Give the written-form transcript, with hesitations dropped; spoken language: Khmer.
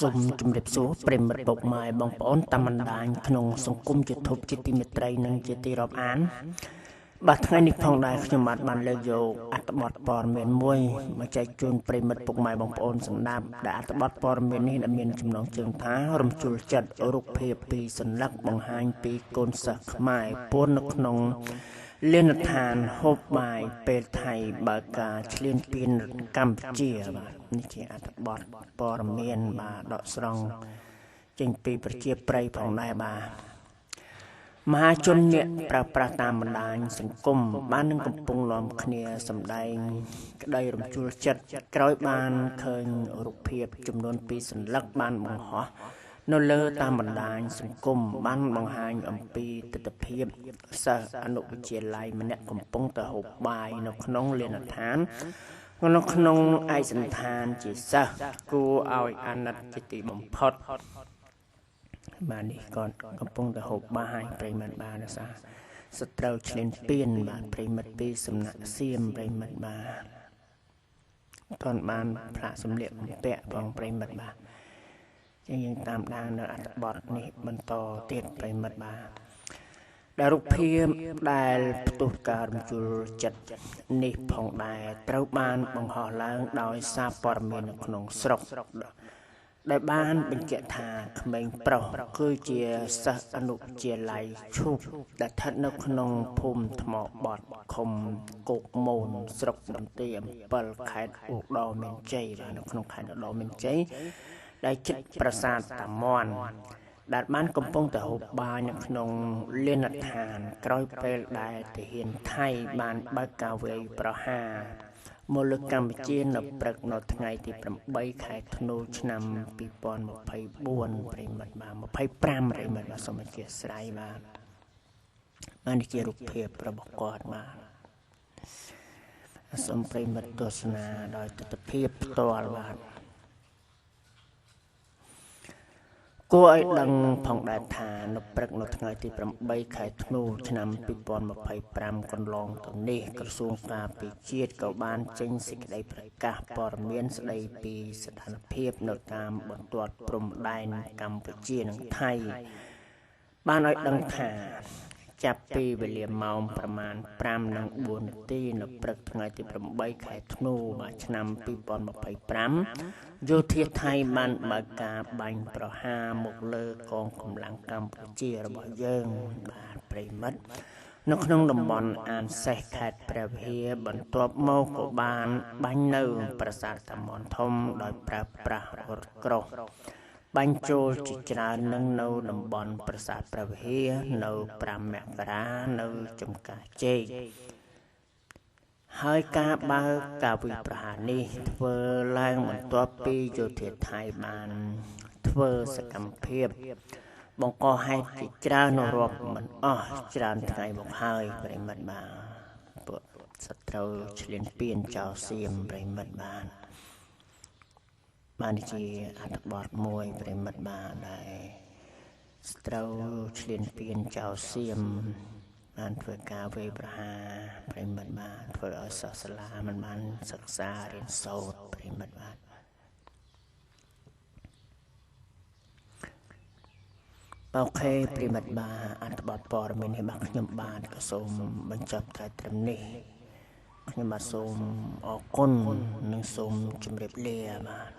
សូមជម្រាបសួរប្រិមិត្តពុកម៉ែបងប្អូនតាមបណ្ដាញក្នុងសង្គម YouTube ជាទីមេត្រីនិងជាទីរាប់អានបាទថ្ងៃនេះផងដែរខ្ញុំបានលើកយកអត្ថបទព័ត៌មានមួយមកចែកជូនប្រិមិត្តពុកម៉ែបងប្អូនសម្ដាប់ដែលអត្ថបទព័ត៌មាននេះមានចំណងជើងថារំជួលចិត្តរូបភាពពីសន្លឹកបង្ហាញពីកូនសិស្សខ្មែរពួននៅក្នុងលានដ្ឋានហូបបាយពេលថៃបើកការឈ្លានពានកម្ពុជាបាទនេះជាអត្ថបទព័ត៌មានបាទដកស្រង់ចេញពីប្រជាប្រិយផងដែរបាទមហាជនអ្នកប្រើប្រាស់តាមបណ្ដាញសង្គមបាននឹងកំពុងនាំគ្នាសម្ដែងក្តីរំជួលចិត្តក្រោយបានឃើញរូបភាពចំនួន2សន្លឹកបានបង្ហោះនៅលើតាមបណ្ដាញសង្គមបានបង្ហាញអំពីទស្សនភាពសិស្សអនុវិទ្យាល័យម្នាក់កំពុងទៅហូបបាយនៅក្នុងលានដ្ឋាននៅក្នុងឯកសណ្ឋានជាសិស្សគួរឲ្យអាណិតជាទីបំផុតបាទនេះគាត់កំពុងទៅហូបបាយប្រិមិត្តបាទណាសត្រូវឈ្លានពានបាទប្រិមិត្តពីសំណាក់សៀមប្រិមិត្តបាទគាត់បានផ្លាកសម្លៀកបំពាក់ផងប្រិមិត្តបាទយើងតាមដាននៅអត្ថបទនេះបន្តទៀតប្រិមិត្តបាទដែលរូបភាពដែលផ្ទុះការរំជួលចិត្តនេះផងដែរត្រូវបានបង្ហោះឡើងដោយសារព័ត៌មាននៅក្នុងស្រុកដែលបានបញ្ជាក់ថាក្មេងប្រុសគឺជាសិស្សអនុវិទ្យាល័យឈូកដែលស្ថិតនៅក្នុងភូមិថ្មបត់ឃុំគោកមូនស្រុកបន្ទាយអំពិលខេត្តឧត្តរមានជ័យបាទនៅក្នុងខេត្តឧត្តរមានជ័យដែលជិតប្រាសាទតាមាន់ដែលបានកំពុងទៅហូបបាយនៅក្នុងលានដ្ឋានក្រោយពេលដែលទាហានថៃបានបើកការវាយប្រហារមកលើកម្ពុជានៅព្រឹកនៅថ្ងៃទី8ខែធ្នូឆ្នាំ2024ប្រិមិត្តបាទ25ប្រិមិត្តបាទសូមអធិស្ឋានបាទនេះជារូបភាពរបស់គាត់បាទសូមប្រិមិត្តទស្សនាដោយទស្សនវិជ្ជាផ្ទាល់បាទគួរឲ្យដឹងផងដែរថានៅព្រឹកនៅថ្ងៃទី8ខែធ្នូឆ្នាំ2025កន្លងទៅនេះក្រសួងការពារជាតិក៏បានចេញសេចក្តីប្រកាសព័ត៌មានស្តីពីស្ថានភាពនៅតាមបន្ទាត់ព្រំដែនកម្ពុជានិងថៃបានឲ្យដឹងថាចាប់ពីវេលាម៉ោងប្រមាណ 5:04 នាទីនៅព្រឹកថ្ងៃទី8ខែធ្នូឆ្នាំ2025យោធាថៃបានបើកការបាញ់ប្រហារមកលើកងកម្លាំងកម្ពុជារបស់យើងបាទប្រិមិត្តនៅក្នុងតំបន់អានសេះខេត្តព្រះវិហារបន្ទាប់មកក៏បានបាញ់នៅប្រាសាទតាមាន់ធំដោយប្រើប្រាស់រថក្រោះបាញ់ចូលជាច្រើននឹងនៅតំបន់ប្រាសាទព្រះវិហារនៅ5មករានៅចំការជែកហើយការបើកការវាយប្រហារនេះធ្វើឡើងបន្ទាប់ពីយោធាថៃបានធ្វើសកម្មភាពបង្កហេតុជាច្រើនរាប់មិនអស់ច្រើនថ្ងៃមកហើយប្រិមិត្តបាទពួកសត្រូវឈ្លានពានចោលសៀមប្រិមិត្តបាទនេះជាអត្ថបទមួយប្រិមិត្តបាទដែលស្ត្រូវឈ្លានពានចោលសៀមបានធ្វើការវាយប្រហារប្រិមិត្តបាទធ្វើឲ្យសិស្សសាលាមិនបានសិក្សារៀនសូត្រប្រិមិត្តបាទអូខេប្រិមិត្តបាទអត្ថបទព័ត៌មាននេះបាទខ្ញុំបាទក៏សូមបញ្ចប់តែត្រឹមនេះខ្ញុំបាទសូមអរគុណនិងសូមជម្រាបលាបាទ